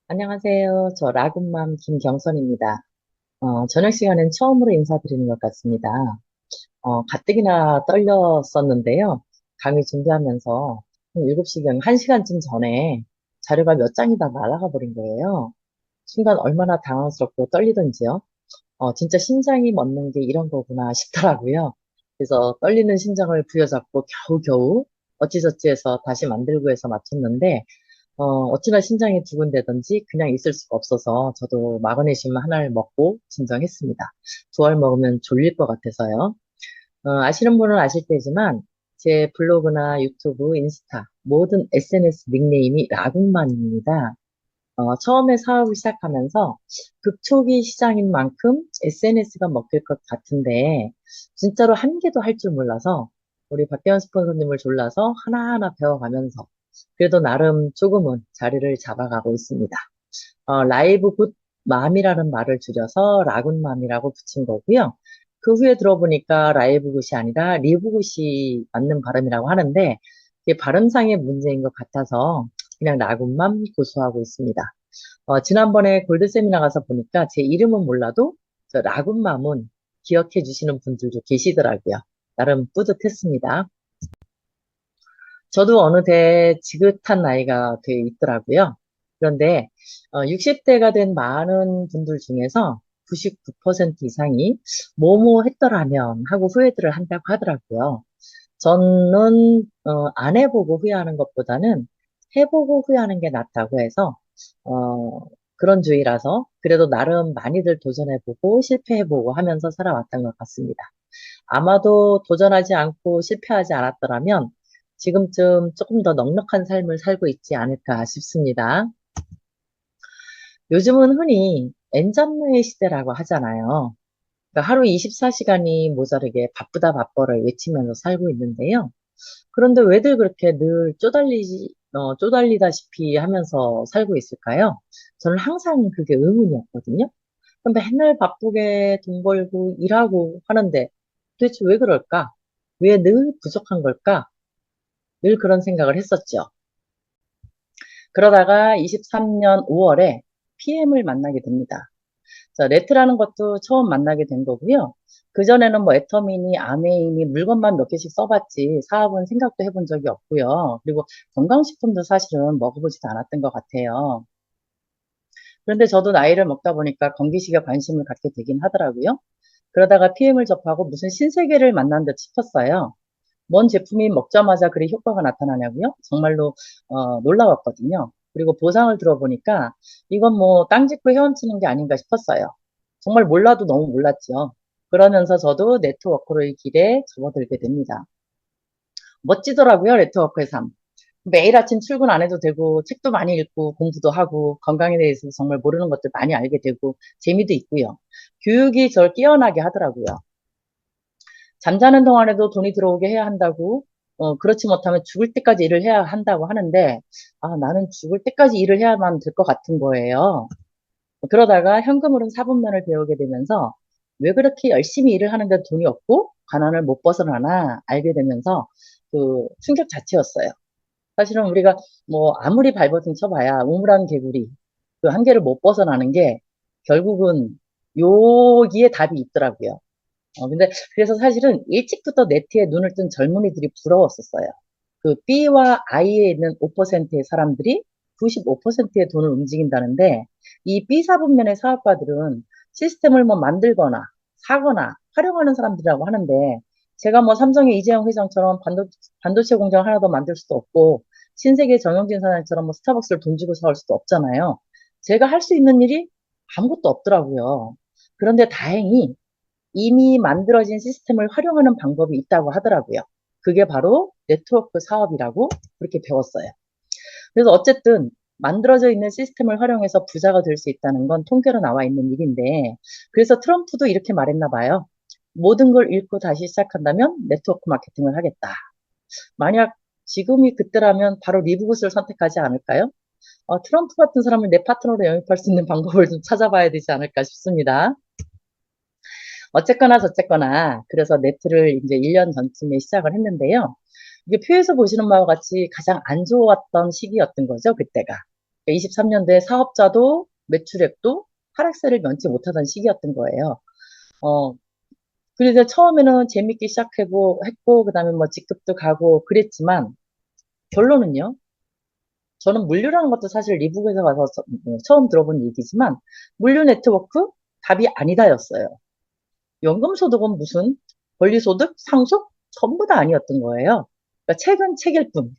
안녕하세요. 저 라군맘 김경선입니다. 저녁 시간엔 처음으로 인사드리는 것 같습니다. 가뜩이나 떨렸었는데요. 강의 준비하면서 한 7시경, 1시간쯤 전에 자료가 몇 장이 다 날아가 버린 거예요. 순간 얼마나 당황스럽고 떨리던지요. 진짜 심장이 멎는 게 이런 거구나 싶더라고요. 그래서 떨리는 심장을 부여잡고 겨우겨우 어찌저찌 해서 다시 만들고 해서 마쳤는데, 어찌나 심장이 두근대던지 그냥 있을 수가 없어서 저도 마그네슘 하나를 먹고 진정했습니다. 2알 먹으면 졸릴 것 같아서요. 아시는 분은 아실 테지만 제 블로그나 유튜브, 인스타 모든 SNS 닉네임이 라군만입니다. 처음에 사업을 시작하면서 극초기 시장인 만큼 SNS가 먹힐 것 같은데 진짜로 한 개도 할 줄 몰라서 우리 박대현 스폰서님을 졸라서 하나하나 배워가면서 그래도 나름 조금은 자리를 잡아가고 있습니다. 라이브 굿 맘이라는 말을 줄여서 라군맘이라고 붙인 거고요. 그 후에 들어보니까 라이브 굿이 아니라 리브 굿이 맞는 발음이라고 하는데 이게 발음상의 문제인 것 같아서 그냥 라군맘 고수하고 있습니다. 지난번에 골드 세미나 가서 보니까 제 이름은 몰라도 저 라군맘은 기억해 주시는 분들도 계시더라고요. 나름 뿌듯했습니다. 저도 어느새 지긋한 나이가 돼 있더라고요. 그런데 60대가 된 많은 분들 중에서 99% 이상이 뭐뭐 했더라면 하고 후회들을 한다고 하더라고요. 저는 안 해보고 후회하는 것보다는 해보고 후회하는 게 낫다고 해서 어, 그런 주의라서 그래도 나름 많이들 도전해보고 실패해보고 하면서 살아왔던 것 같습니다. 아마도 도전하지 않고 실패하지 않았더라면 지금쯤 조금 더 넉넉한 삶을 살고 있지 않을까 싶습니다. 요즘은 흔히 N잡노의 시대라고 하잖아요. 그러니까 하루 24시간이 모자르게 바쁘다 바빠를 외치면서 살고 있는데요. 그런데 왜들 그렇게 늘 쪼달리다시피 하면서 살고 있을까요? 저는 항상 그게 의문이었거든요. 그럼 맨날 바쁘게 돈 벌고 일하고 하는데 도대체 왜 그럴까? 왜 늘 부족한 걸까? 늘 그런 생각을 했었죠. 그러다가 23년 5월에 PM을 만나게 됩니다. 자, 레트라는 것도 처음 만나게 된 거고요. 그전에는 뭐 애터미니, 아메이니 물건만 몇 개씩 써봤지 사업은 생각도 해본 적이 없고요. 그리고 건강식품도 사실은 먹어보지도 않았던 것 같아요. 그런데 저도 나이를 먹다 보니까 건기식에 관심을 갖게 되긴 하더라고요. 그러다가 PM을 접하고 무슨 신세계를 만난 듯 싶었어요. 뭔 제품이 먹자마자 그리 효과가 나타나냐고요? 정말로 놀라웠거든요. 그리고 보상을 들어보니까 이건 뭐 땅 짚고 헤엄치는 게 아닌가 싶었어요. 정말 몰라도 너무 몰랐죠. 그러면서 저도 네트워크로의 길에 접어들게 됩니다. 멋지더라고요, 네트워크의 삶. 매일 아침 출근 안 해도 되고, 책도 많이 읽고, 공부도 하고, 건강에 대해서 정말 모르는 것들 많이 알게 되고, 재미도 있고요. 교육이 저를 깨어나게 하더라고요. 잠자는 동안에도 돈이 들어오게 해야 한다고, 그렇지 못하면 죽을 때까지 일을 해야 한다고 하는데, 아, 나는 죽을 때까지 일을 해야만 될 것 같은 거예요. 그러다가 현금 흐름 4분면을 배우게 되면서, 왜 그렇게 열심히 일을 하는데 돈이 없고, 가난을 못 벗어나나 알게 되면서, 그 충격 자체였어요. 사실은 우리가 뭐 아무리 발버둥 쳐봐야 우물안 개구리 그 한계를 못 벗어나는 게 결국은 여기에 답이 있더라고요. 근데 그래서 사실은 일찍부터 네트에 눈을 뜬 젊은이들이 부러웠었어요. 그 B와 I에 있는 5%의 사람들이 95%의 돈을 움직인다는데 이 B4분면의 사업가들은 시스템을 뭐 만들거나 사거나 활용하는 사람들이라고 하는데 제가 뭐 삼성의 이재용 회장처럼 반도체 공장 하나 더 만들 수도 없고 신세계 정영진 사장처럼 뭐 스타벅스를 돈 주고 사올 수도 없잖아요. 제가 할 수 있는 일이 아무것도 없더라고요. 그런데 다행히 이미 만들어진 시스템을 활용하는 방법이 있다고 하더라고요. 그게 바로 네트워크 사업이라고 그렇게 배웠어요. 그래서 어쨌든 만들어져 있는 시스템을 활용해서 부자가 될 수 있다는 건 통계로 나와 있는 일인데, 그래서 트럼프도 이렇게 말했나 봐요. 모든 걸 잃고 다시 시작한다면 네트워크 마케팅을 하겠다. 만약 지금이 그때라면 바로 리브굿을 선택하지 않을까요? 트럼프 같은 사람을 내 파트너로 영입할 수 있는 방법을 좀 찾아봐야 되지 않을까 싶습니다. 어쨌거나 저쨌거나 그래서 네트를 이제 1년 전쯤에 시작을 했는데요. 이게 표에서 보시는 바와 같이 가장 안 좋았던 시기였던 거죠, 그때가. 23년도에 사업자도 매출액도 하락세를 면치 못하던 시기였던 거예요. 어, 그래서 처음에는 재밌게 시작하고 했고, 그 다음에 뭐 직급도 가고 그랬지만, 결론은요, 저는 물류라는 것도 사실 리북에서 가서 처음 들어본 얘기지만, 물류 네트워크 답이 아니다였어요. 연금소득은 무슨 권리소득, 상속 전부 다 아니었던 거예요. 그러니까 책은 책일 뿐,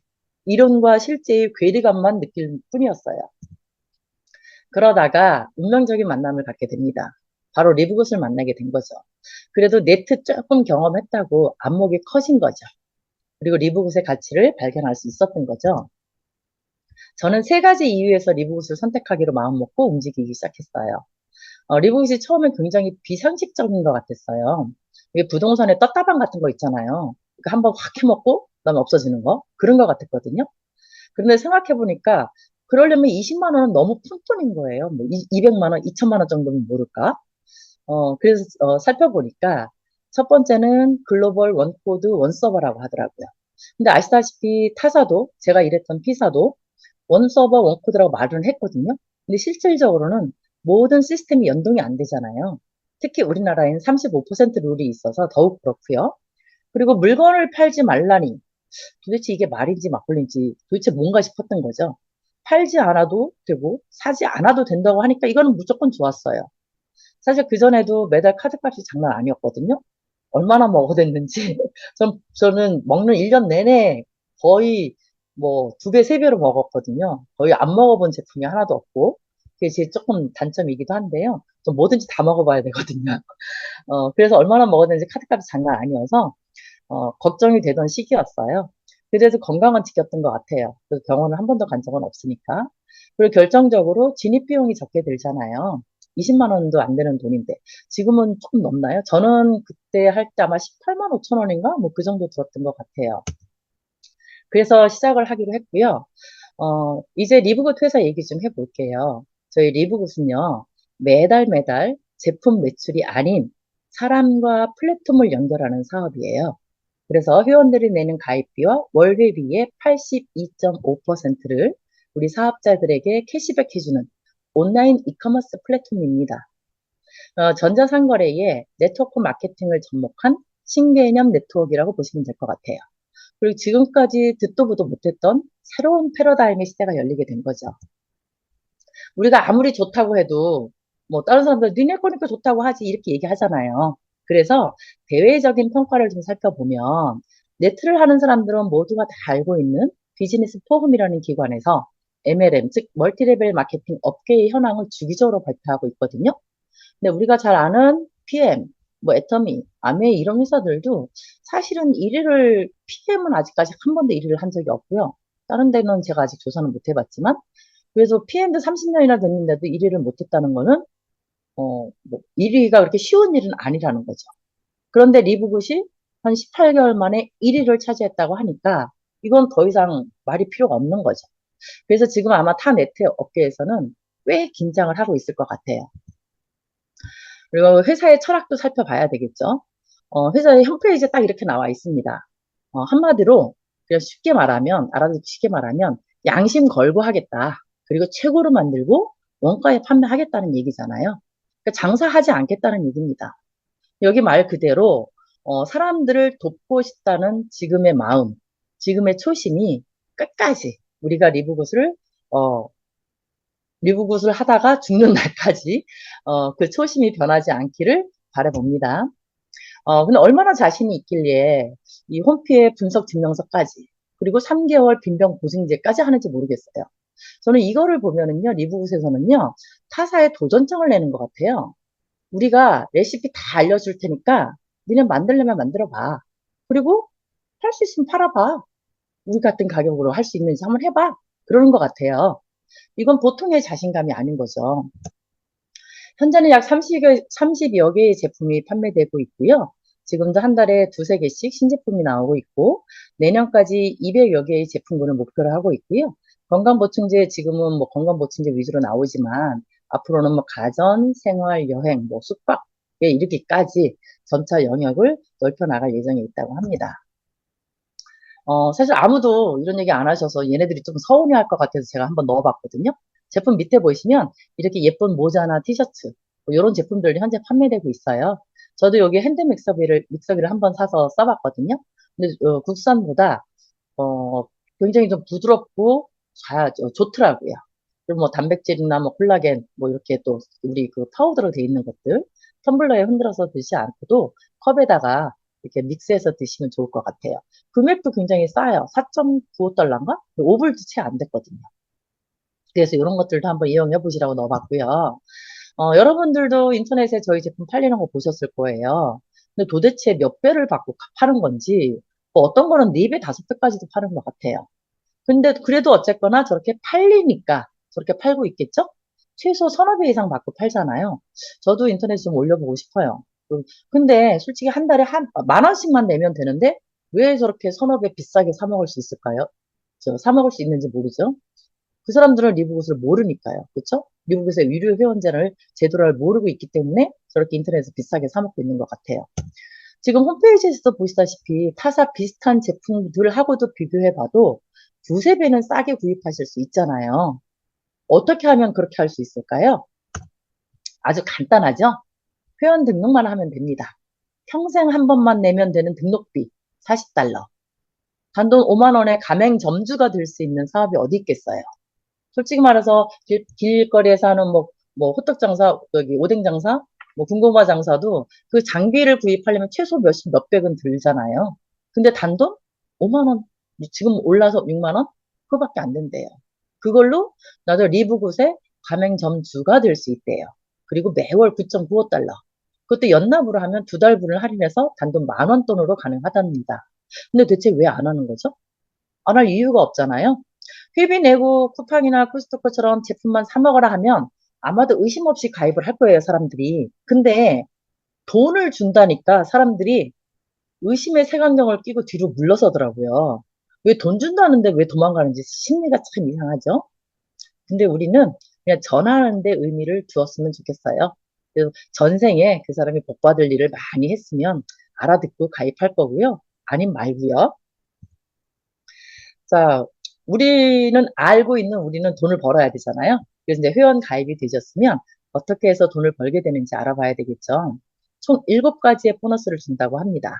이론과 실제의 괴리감만 느낄 뿐이었어요. 그러다가 운명적인 만남을 갖게 됩니다. 바로 리브굿을 만나게 된 거죠. 그래도 네트 조금 경험했다고 안목이 커진 거죠. 그리고 리브굿의 가치를 발견할 수 있었던 거죠. 저는 세 가지 이유에서 리브굿을 선택하기로 마음먹고 움직이기 시작했어요. 리브굿이 처음엔 굉장히 비상식적인 것 같았어요. 이게 부동산에 떴다방 같은 거 있잖아요. 그러니까 한번 확 해먹고 그다음에 없어지는 거 그런 것 같았거든요. 그런데 생각해보니까 그러려면 20만 원은 너무 푼돈인 거예요. 뭐 200만 원, 2천만 원 정도면 모를까? 그래서 살펴보니까 첫 번째는 글로벌 원코드 원서버라고 하더라고요. 근데 아시다시피 타사도 제가 일했던 피사도 원서버 원코드라고 말은 했거든요. 근데 실질적으로는 모든 시스템이 연동이 안 되잖아요. 특히 우리나라에는 35% 룰이 있어서 더욱 그렇고요. 그리고 물건을 팔지 말라니 도대체 이게 말인지 막걸리인지 도대체 뭔가 싶었던 거죠. 팔지 않아도 되고 사지 않아도 된다고 하니까 이거는 무조건 좋았어요. 사실 그전에도 매달 카드값이 장난 아니었거든요. 얼마나 먹어댔는지. 저는 먹는 1년 내내 거의 뭐 2배, 3배로 먹었거든요. 거의 안 먹어본 제품이 하나도 없고. 그게 제 조금 단점이기도 한데요. 좀 뭐든지 다 먹어봐야 되거든요. 그래서 얼마나 먹었는지 카드값이 장난 아니어서, 걱정이 되던 시기였어요. 그래도 건강은 지켰던 것 같아요. 그래서 병원을 한 번도 간 적은 없으니까. 그리고 결정적으로 진입비용이 적게 들잖아요. 20만 원도 안 되는 돈인데. 지금은 조금 넘나요? 저는 그때 할 때 아마 18만 5천 원인가? 뭐 그 정도 들었던 것 같아요. 그래서 시작을 하기로 했고요. 이제 리브굿 회사 얘기 좀 해볼게요. 저희 리브굿은요, 매달 매달 제품 매출이 아닌 사람과 플랫폼을 연결하는 사업이에요. 그래서 회원들이 내는 가입비와 월회비의 82.5%를 우리 사업자들에게 캐시백 해주는 온라인 이커머스 플랫폼입니다. 전자상거래의 네트워크 마케팅을 접목한 신개념 네트워크라고 보시면 될 것 같아요. 그리고 지금까지 듣도 보도 못했던 새로운 패러다임의 시대가 열리게 된 거죠. 우리가 아무리 좋다고 해도 뭐 다른 사람들 니네 거니까 좋다고 하지 이렇게 얘기하잖아요. 그래서 대외적인 평가를 좀 살펴보면 네트를 하는 사람들은 모두가 다 알고 있는 비즈니스 포럼이라는 기관에서 MLM, 즉 멀티레벨 마케팅 업계의 현황을 주기적으로 발표하고 있거든요. 근데 우리가 잘 아는 PM, 뭐 애터미, 아메이 이런 회사들도 사실은 1위를 PM은 아직까지 한 번도 1위를 한 적이 없고요. 다른 데는 제가 아직 조사는 못 해봤지만 그래서 PM도 30년이나 됐는데도 1위를 못했다는 거는 뭐 1위가 그렇게 쉬운 일은 아니라는 거죠. 그런데 리브굿이 한 18개월 만에 1위를 차지했다고 하니까 이건 더 이상 말이 필요가 없는 거죠. 그래서 지금 아마 타 네트 업계에서는 꽤 긴장을 하고 있을 것 같아요. 그리고 회사의 철학도 살펴봐야 되겠죠. 회사의 홈페이지에 딱 이렇게 나와 있습니다. 한마디로 그냥 쉽게 말하면 알아듣기 쉽게 말하면 양심 걸고 하겠다. 그리고 최고로 만들고 원가에 판매하겠다는 얘기잖아요. 그러니까 장사하지 않겠다는 얘기입니다. 여기 말 그대로 사람들을 돕고 싶다는 지금의 마음, 지금의 초심이 끝까지 우리가 리브굿을 하다가 죽는 날까지 그 초심이 변하지 않기를 바라봅니다. 근데 얼마나 자신이 있길래 이 홈피의 분석 증명서까지 그리고 3개월 빈병 보증제까지 하는지 모르겠어요. 저는 이거를 보면은요, 리브굿에서는요, 타사에 도전장을 내는 것 같아요. 우리가 레시피 다 알려줄 테니까 니네 만들려면 만들어봐. 그리고 할 수 있으면 팔아봐. 우리 같은 가격으로 할 수 있는지 한번 해봐. 그러는 것 같아요. 이건 보통의 자신감이 아닌 거죠. 현재는 약 30여 개의 제품이 판매되고 있고요. 지금도 한 달에 두세 개씩 신제품이 나오고 있고, 내년까지 200여 개의 제품군을 목표로 하고 있고요. 건강보충제, 지금은 뭐 건강보충제 위주로 나오지만, 앞으로는 뭐 가전, 생활, 여행, 뭐 숙박에 이르기까지 점차 영역을 넓혀 나갈 예정에 있다고 합니다. 사실 아무도 이런 얘기 안 하셔서 얘네들이 좀 서운해 할 것 같아서 제가 한번 넣어봤거든요. 제품 밑에 보시면 이렇게 예쁜 모자나 티셔츠 뭐 이런 제품들이 현재 판매되고 있어요. 저도 여기 핸드 믹서기를 한번 사서 써봤거든요. 근데 국산보다 어, 굉장히 좀 부드럽고 좋더라고요. 그리고 뭐 단백질이나 뭐 콜라겐 뭐 이렇게 또 우리 그 파우더로 되어 있는 것들 텀블러에 흔들어서 드시지 않고도 컵에다가 이렇게 믹스해서 드시면 좋을 것 같아요. 금액도 굉장히 싸요. 4.95달러인가? 5불도 채 안 됐거든요. 그래서 이런 것들도 한번 이용해 보시라고 넣어봤고요. 여러분들도 인터넷에 저희 제품 팔리는 거 보셨을 거예요. 근데 도대체 몇 배를 받고 파는 건지, 뭐 어떤 거는 4배, 5배까지도 파는 것 같아요. 근데 그래도 어쨌거나 저렇게 팔리니까 저렇게 팔고 있겠죠? 최소 서너 배 이상 받고 팔잖아요. 저도 인터넷에 좀 올려보고 싶어요. 근데 솔직히 한 달에 만 원씩만 내면 되는데 왜 저렇게 서너 배 비싸게 사 먹을 수 있을까요? 사 먹을 수 있는지 모르죠? 그 사람들은 리브굿을 모르니까요. 그쵸? 리브굿의 위료 회원제를 제도를 모르고 있기 때문에 저렇게 인터넷에서 비싸게 사 먹고 있는 것 같아요. 지금 홈페이지에서도 보시다시피 타사 비슷한 제품들하고도 비교해봐도 두세 배는 싸게 구입하실 수 있잖아요. 어떻게 하면 그렇게 할 수 있을까요? 아주 간단하죠? 회원 등록만 하면 됩니다. 평생 한 번만 내면 되는 등록비 40달러. 단돈 5만 원에 가맹 점주가 될 수 있는 사업이 어디 있겠어요? 솔직히 말해서 길거리에서 하는 뭐 호떡 장사, 여기 오뎅 장사, 뭐 군고구마 장사도 그 장비를 구입하려면 최소 몇백은 들잖아요. 근데 단돈 5만 원, 지금 올라서 6만 원? 그거밖에 안 된대요. 그걸로 나도 리브굿의 가맹점주가 될 수 있대요. 그리고 매월 9.95달러. 그것도 연납으로 하면 두 달분을 할인해서 단돈 만 원 돈으로 가능하답니다. 근데 대체 왜 안 하는 거죠? 안 할 이유가 없잖아요. 회비 내고 쿠팡이나 코스트코처럼 제품만 사 먹으라 하면 아마도 의심 없이 가입을 할 거예요, 사람들이. 근데 돈을 준다니까 사람들이 의심의 색안경을 끼고 뒤로 물러서더라고요. 왜 돈 준다는데 왜 도망가는지 심리가 참 이상하죠? 근데 우리는 그냥 전하는 데 의미를 두었으면 좋겠어요. 그래서 전생에 그 사람이 복 받을 일을 많이 했으면 알아듣고 가입할 거고요. 아님 말고요. 자, 우리는 돈을 벌어야 되잖아요. 그래서 이제 회원 가입이 되셨으면 어떻게 해서 돈을 벌게 되는지 알아봐야 되겠죠. 총 7가지의 보너스를 준다고 합니다.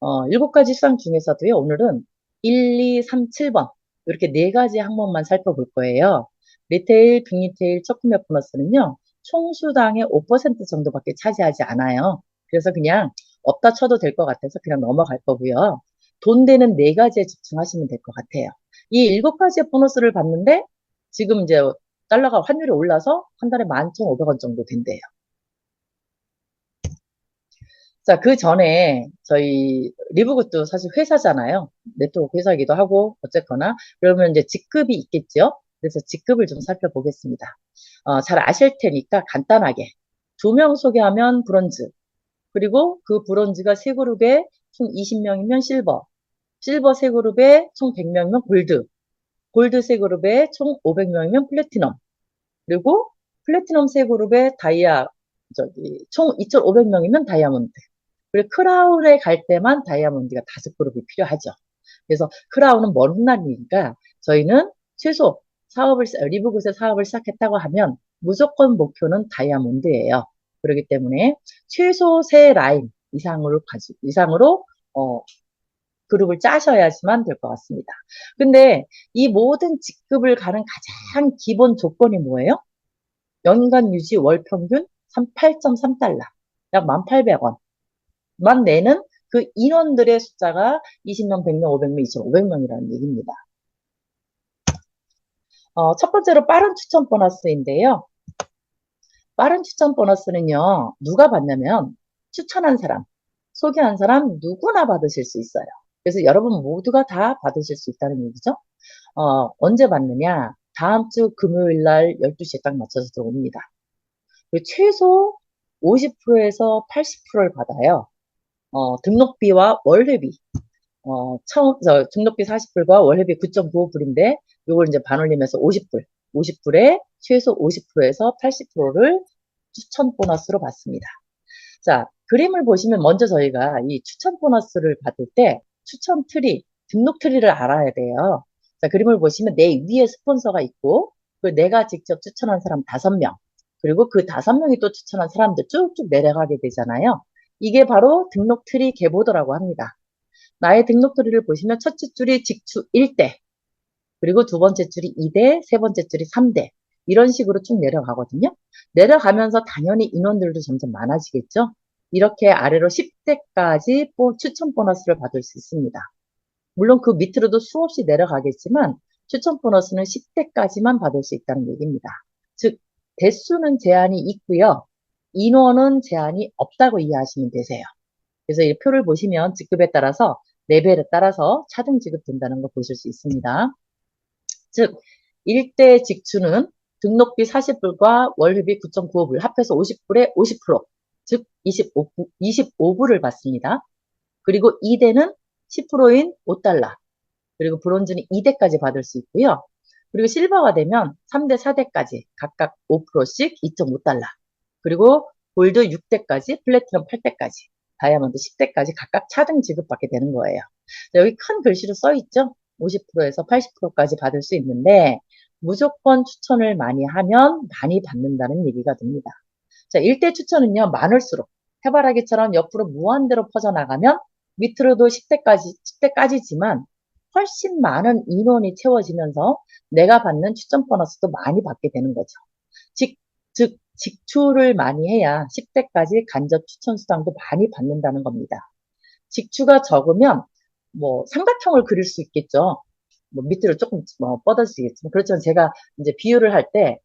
7가지 수당 중에서도요, 오늘은 1, 2, 3, 7번. 이렇게 4가지 항목만 살펴볼 거예요. 리테일, 빅리테일, 첫 구매 보너스는요, 총 수당의 5% 정도밖에 차지하지 않아요. 그래서 그냥 없다 쳐도 될 것 같아서 그냥 넘어갈 거고요. 돈 되는 4가지에 집중하시면 될 것 같아요. 이 7가지의 보너스를 받는데 지금 이제 달러가 환율이 올라서 한 달에 11,500원 정도 된대요. 자, 그 전에 저희 리브굿도 사실 회사잖아요. 네트워크 회사이기도 하고 어쨌거나 그러면 이제 직급이 있겠죠. 그래서 직급을 좀 살펴보겠습니다. 잘 아실 테니까 간단하게 2명 소개하면 브론즈, 그리고 그 브론즈가 세 그룹에 총 20명이면 실버, 실버 세 그룹에 총 100명이면 골드, 골드 세 그룹에 총 500명이면 플래티넘, 그리고 플래티넘 세 그룹에 총 2,500명이면 다이아몬드. 그리고 크라운에 갈 때만 다이아몬드가 5그룹이 필요하죠. 그래서 크라운은 먼 훗날이니까 저희는 최소 리브굿의 사업을 시작했다고 하면 무조건 목표는 다이아몬드예요. 그렇기 때문에 최소 3라인 이상으로 그룹을 짜셔야지만 될 것 같습니다. 근데 이 모든 직급을 가는 가장 기본 조건이 뭐예요? 연간 유지 월 평균 8.3달러, 약 1,800원. 만 내는 그 인원들의 숫자가 20명, 100명, 500명, 2,500명이라는 얘기입니다. 첫 번째로 빠른 추천 보너스인데요. 빠른 추천 보너스는요, 누가 받냐면 추천한 사람, 소개한 사람 누구나 받으실 수 있어요. 그래서 여러분 모두가 다 받으실 수 있다는 얘기죠. 언제 받느냐? 다음 주 금요일 날 12시에 딱 맞춰서 들어옵니다. 그리고 최소 50%에서 80%를 받아요. 등록비와 월회비. 등록비 40불과 월회비 9.95불인데, 요걸 이제 반올림해서 50불. 50불에 최소 50%에서 80%를 추천 보너스로 받습니다. 자, 그림을 보시면 먼저 저희가 이 추천 보너스를 받을 때 등록 트리를 알아야 돼요. 자, 그림을 보시면 내 위에 스폰서가 있고, 내가 직접 추천한 사람 5명, 그리고 그 5명이 또 추천한 사람들 쭉쭉 내려가게 되잖아요. 이게 바로 등록 트리 계보도라고 합니다. 나의 등록 트리를 보시면 첫째 줄이 직추 1대, 그리고 두 번째 줄이 2대, 세 번째 줄이 3대. 이런 식으로 쭉 내려가거든요. 내려가면서 당연히 인원들도 점점 많아지겠죠. 이렇게 아래로 10대까지 추천 보너스를 받을 수 있습니다. 물론 그 밑으로도 수없이 내려가겠지만 추천 보너스는 10대까지만 받을 수 있다는 얘기입니다. 즉, 대수는 제한이 있고요. 인원은 제한이 없다고 이해하시면 되세요. 그래서 이 표를 보시면 직급에 따라서 레벨에 따라서 차등 지급된다는 거 보실 수 있습니다. 즉, 1대 직추는 등록비 40불과 월회비 9.95불 합해서 50불에 50%, 즉 25불을 받습니다. 그리고 2대는 10%인 5달러, 그리고 브론즈는 2대까지 받을 수 있고요. 그리고 실버가 되면 3대, 4대까지 각각 5%씩 2.5달러, 그리고 골드 6대까지, 플래티넘 8대까지, 다이아몬드 10대까지 각각 차등 지급받게 되는 거예요. 여기 큰 글씨로 써 있죠? 50%에서 80%까지 받을 수 있는데 무조건 추천을 많이 하면 많이 받는다는 얘기가 됩니다. 자, 1대 추천은요, 많을수록 해바라기처럼 옆으로 무한대로 퍼져나가면 밑으로도 10대까지지만 훨씬 많은 인원이 채워지면서 내가 받는 추천 보너스도 많이 받게 되는 거죠. 즉, 직추를 많이 해야 10대까지 간접 추천 수당도 많이 받는다는 겁니다. 직추가 적으면 뭐 삼각형을 그릴 수 있겠죠. 뭐 밑으로 조금 뻗을 수 있겠지만 그렇지만 제가 이제 비유를 할 때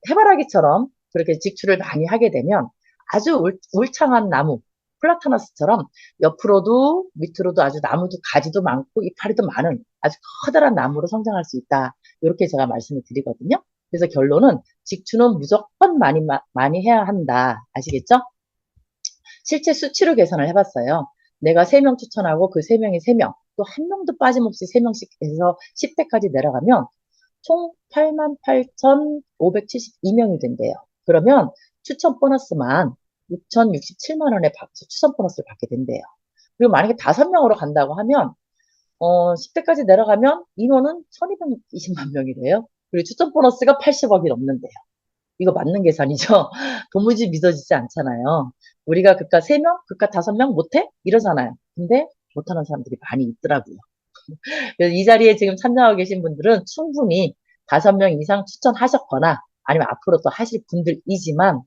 해바라기처럼 그렇게 직추를 많이 하게 되면 아주 울창한 나무 플라타너스처럼 옆으로도 밑으로도 아주 나무도 가지도 많고 이파리도 많은 아주 커다란 나무로 성장할 수 있다. 이렇게 제가 말씀을 드리거든요. 그래서 결론은 직추는 무조건 많이 해야 한다. 아시겠죠? 실제 수치로 계산을 해봤어요. 내가 3명 추천하고 그 3명이 3명, 또 한 명도 빠짐없이 3명씩 해서 10대까지 내려가면 총 88,572명이 된대요. 그러면 추천 보너스만 6,067만 원의 추천 보너스를 받게 된대요. 그리고 만약에 5명으로 간다고 하면 10대까지 내려가면 인원은 1,220만 명이래요. 그리고 추천 보너스가 80억이 넘는데요. 이거 맞는 계산이죠? 도무지 믿어지지 않잖아요. 우리가 그깟 3명, 그깟 5명 못해? 이러잖아요. 근데 못하는 사람들이 많이 있더라고요. 그래서 이 자리에 지금 참여하고 계신 분들은 충분히 5명 이상 추천하셨거나 아니면 앞으로 또 하실 분들이지만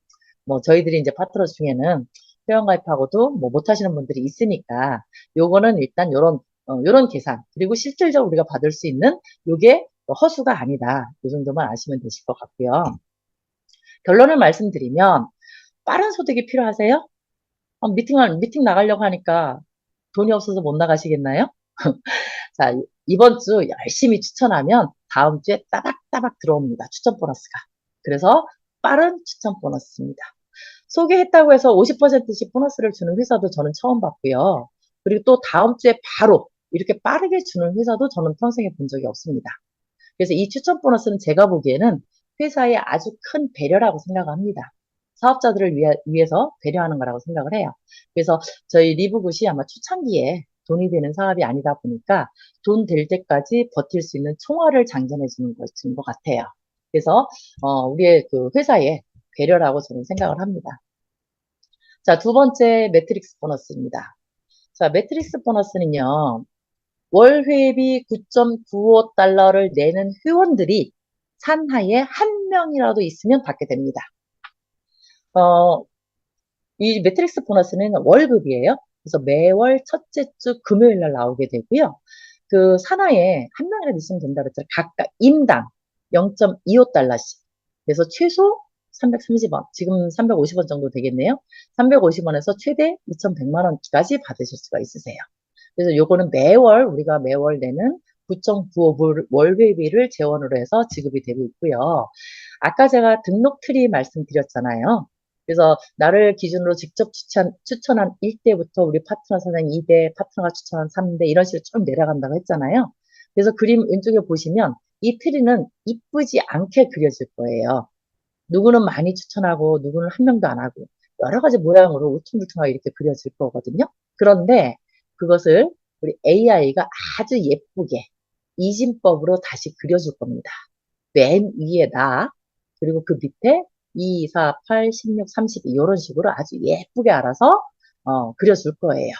뭐 저희들이 이제 파트너 중에는 회원가입하고도 뭐 못하시는 분들이 있으니까 요거는 일단 요런 계산 그리고 실질적으로 우리가 받을 수 있는 요게 허수가 아니다. 이 정도만 아시면 되실 것 같고요. 결론을 말씀드리면 빠른 소득이 필요하세요? 미팅 나가려고 하니까 돈이 없어서 못 나가시겠나요? 자, 이번 주 열심히 추천하면 다음 주에 따박따박 들어옵니다. 추천 보너스가. 그래서 빠른 추천 보너스입니다. 소개했다고 해서 50%씩 보너스를 주는 회사도 저는 처음 봤고요. 그리고 또 다음 주에 바로 이렇게 빠르게 주는 회사도 저는 평생에 본 적이 없습니다. 그래서 이 추천 보너스는 제가 보기에는 회사의 아주 큰 배려라고 생각합니다. 사업자들을 위해서 배려하는 거라고 생각을 해요. 그래서 저희 리브굿이 아마 초창기에 돈이 되는 사업이 아니다 보니까 돈 될 때까지 버틸 수 있는 총알을 장전해 주는 것인 것 같아요. 그래서 우리의 그 회사의 배려라고 저는 생각을 합니다. 자, 두 번째 매트릭스 보너스입니다. 자, 매트릭스 보너스는요. 월 회비 9.95달러를 내는 회원들이 산하에 한 명이라도 있으면 받게 됩니다. 이 매트릭스 보너스는 월급이에요. 그래서 매월 첫째 주 금요일 날 나오게 되고요. 그 산하에 한 명이라도 있으면 된다고 했잖아요. 각각 인당 0.25달러씩. 그래서 최소 330원, 지금 350원 정도 되겠네요. 350원에서 최대 2,100만 원까지 받으실 수가 있으세요. 그래서 요거는 우리가 매월 내는 9.95불 월회비를 재원으로 해서 지급이 되고 있고요. 아까 제가 등록 트리 말씀드렸잖아요. 그래서 나를 기준으로 직접 추천한 1대부터 우리 파트너 선생 2대, 파트너가 추천한 3대 이런 식으로 쭉 내려간다고 했잖아요. 그래서 그림 왼쪽에 보시면 이 트리는 이쁘지 않게 그려질 거예요. 누구는 많이 추천하고 누구는 한 명도 안 하고 여러 가지 모양으로 울퉁불퉁하게 이렇게 그려질 거거든요. 그런데 그것을 우리 AI가 아주 예쁘게 이진법으로 다시 그려줄 겁니다. 맨 위에 나, 그리고 그 밑에 2, 4, 8, 16, 32 이런 식으로 아주 예쁘게 알아서 그려줄 거예요.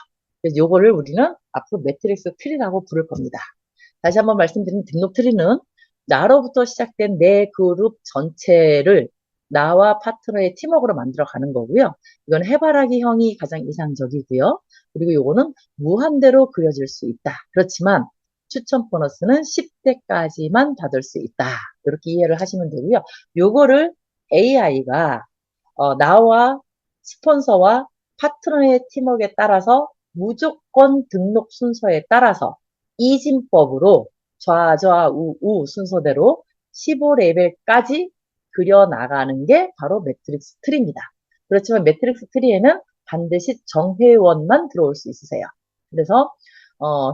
그래서 요거를 우리는 앞으로 매트릭스 트리라고 부를 겁니다. 다시 한번 말씀드리면 등록 트리는 나로부터 시작된 내 그룹 전체를 나와 파트너의 팀워크로 만들어 가는 거고요. 이건 해바라기 형이 가장 이상적이고요. 그리고 요거는 무한대로 그려질 수 있다. 그렇지만 추천 보너스는 10대까지만 받을 수 있다. 이렇게 이해를 하시면 되고요. 요거를 AI가 나와 스폰서와 파트너의 팀워크에 따라서 무조건 등록 순서에 따라서 이진법으로 좌좌우우 순서대로 15레벨까지 그려나가는 게 바로 매트릭스 트리입니다. 그렇지만 매트릭스 트리에는 반드시 정회원만 들어올 수 있으세요. 그래서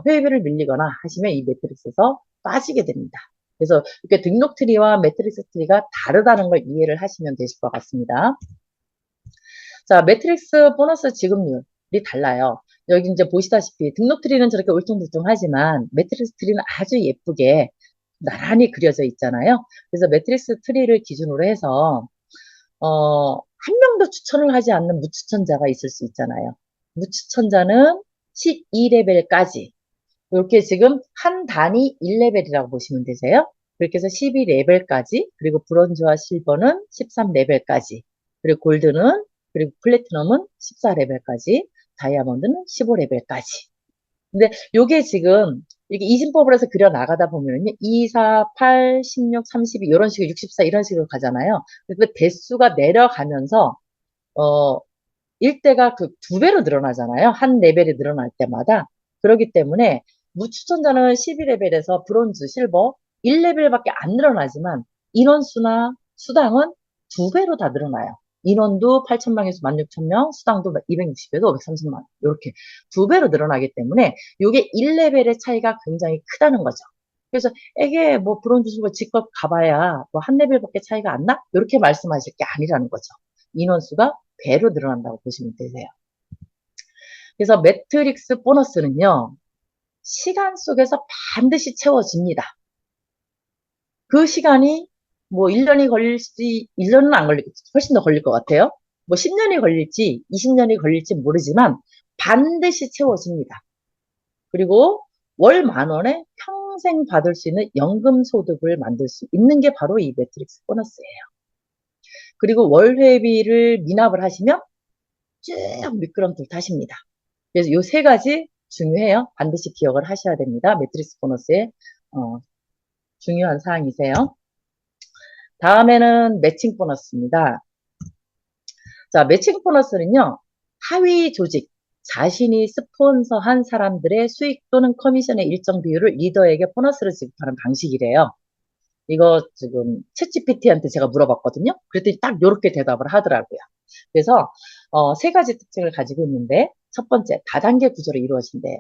회비를 밀리거나 하시면 이 매트릭스에서 빠지게 됩니다. 그래서 이렇게 등록 트리와 매트릭스 트리가 다르다는 걸 이해를 하시면 되실 것 같습니다. 자, 매트릭스 보너스 지급률이 달라요. 여기 이제 보시다시피 등록 트리는 저렇게 울퉁불퉁하지만 매트릭스 트리는 아주 예쁘게 나란히 그려져 있잖아요. 그래서 매트릭스 트리를 기준으로 해서 한 명도 추천을 하지 않는 무추천자가 있을 수 있잖아요. 무추천자는 12레벨까지 이렇게 지금 한 단위 1레벨이라고 보시면 되세요. 그렇게 해서 12레벨까지, 그리고 브론즈와 실버는 13레벨까지, 그리고 골드는, 그리고 플래티넘은 14레벨까지, 다이아몬드는 15레벨까지. 근데 요게 지금 이렇게 이진법을 해서 그려 나가다 보면요. 2, 4, 8, 16, 32 이런 식으로 64 이런 식으로 가잖아요. 그래서 대수가 내려가면서 어 1대가 그 2배로 늘어나잖아요. 한 레벨이 늘어날 때마다. 그렇기 때문에 무추천자는 12레벨에서 브론즈, 실버 1레벨밖에 안 늘어나지만 인원수나 수당은 2배로 다 늘어나요. 인원도 8천명에서 16,000명, 수당도 260에서 530만 이렇게 2배로 늘어나기 때문에 이게 1레벨의 차이가 굉장히 크다는 거죠. 그래서 이게 뭐 브론즈, 실버 직접 가봐야 뭐 한 레벨밖에 차이가 안 나? 이렇게 말씀하실 게 아니라는 거죠. 인원수가 배로 늘어난다고 보시면 되세요. 그래서 매트릭스 보너스는요, 시간 속에서 반드시 채워집니다. 그 시간이 뭐 1년이 걸릴지, 1년은 안 걸리겠지. 훨씬 더 걸릴 것 같아요. 뭐 10년이 걸릴지, 20년이 걸릴지 모르지만 반드시 채워집니다. 그리고 월 10,000원에 평생 받을 수 있는 연금소득을 만들 수 있는 게 바로 이 매트릭스 보너스예요. 그리고 월 회비를 미납을 하시면 쭉 미끄럼틀 타십니다. 그래서 요 세 가지 중요해요. 반드시 기억을 하셔야 됩니다. 매트릭스 보너스의 중요한 사항이세요. 다음에는 매칭 보너스입니다. 자, 매칭 보너스는요. 하위 조직, 자신이 스폰서한 사람들의 수익 또는 커미션의 일정 비율을 리더에게 보너스를 지급하는 방식이래요. 이거 지금 챗GPT한테 제가 물어봤거든요. 그랬더니 딱 이렇게 대답을 하더라고요. 그래서 세 가지 특징을 가지고 있는데 첫 번째, 다단계 구조로 이루어진대요.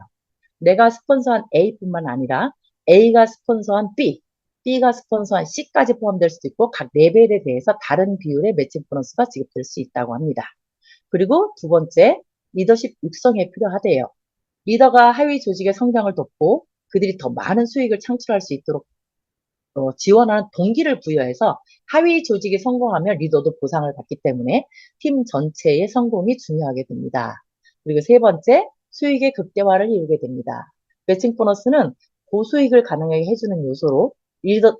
내가 스폰서한 A뿐만 아니라 A가 스폰서한 B, B가 스폰서한 C까지 포함될 수도 있고 각 레벨에 대해서 다른 비율의 매칭 보너스가 지급될 수 있다고 합니다. 그리고 두 번째, 리더십 육성에 필요하대요. 리더가 하위 조직의 성장을 돕고 그들이 더 많은 수익을 창출할 수 있도록 지원하는 동기를 부여해서 하위 조직이 성공하면 리더도 보상을 받기 때문에 팀 전체의 성공이 중요하게 됩니다. 그리고 세 번째, 수익의 극대화를 이루게 됩니다. 매칭 보너스는 고수익을 가능하게 해주는 요소로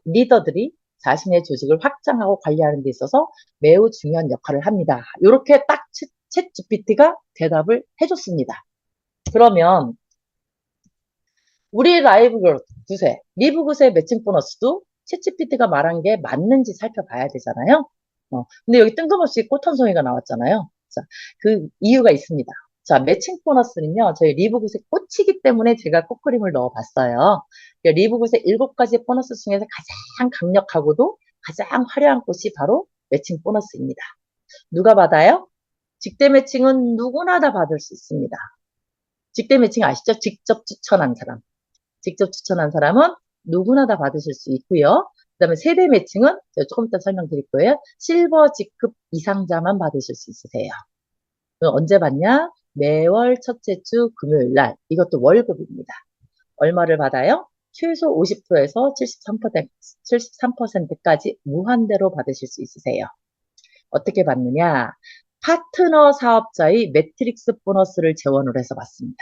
리더들이 자신의 조직을 확장하고 관리하는 데 있어서 매우 중요한 역할을 합니다. 이렇게 딱 챗 GPT가 대답을 해줬습니다. 그러면 우리 라이브 구세, 리브 구세 매칭 보너스도 챗GPT가 말한 게 맞는지 살펴봐야 되잖아요. 근데 여기 뜬금없이 꽃 한 송이가 나왔잖아요. 자, 그 이유가 있습니다. 자, 매칭 보너스는요, 저희 리브 구세 꽃이기 때문에 제가 꽃그림을 넣어봤어요. 리브 구세 7가지 보너스 중에서 가장 강력하고도 가장 화려한 꽃이 바로 매칭 보너스입니다. 누가 받아요? 직대 매칭은 누구나 다 받을 수 있습니다. 직대 매칭 아시죠? 직접 추천한 사람. 직접 추천한 사람은 누구나 다 받으실 수 있고요. 그 다음에 세대 매칭은 제가 조금 이따 설명드릴 거예요. 실버 직급 이상자만 받으실 수 있으세요. 언제 받냐? 매월 첫째 주 금요일 날. 이것도 월급입니다. 얼마를 받아요? 최소 50%에서 73%까지 무한대로 받으실 수 있으세요. 어떻게 받느냐? 파트너 사업자의 매트릭스 보너스를 재원을 해서 받습니다.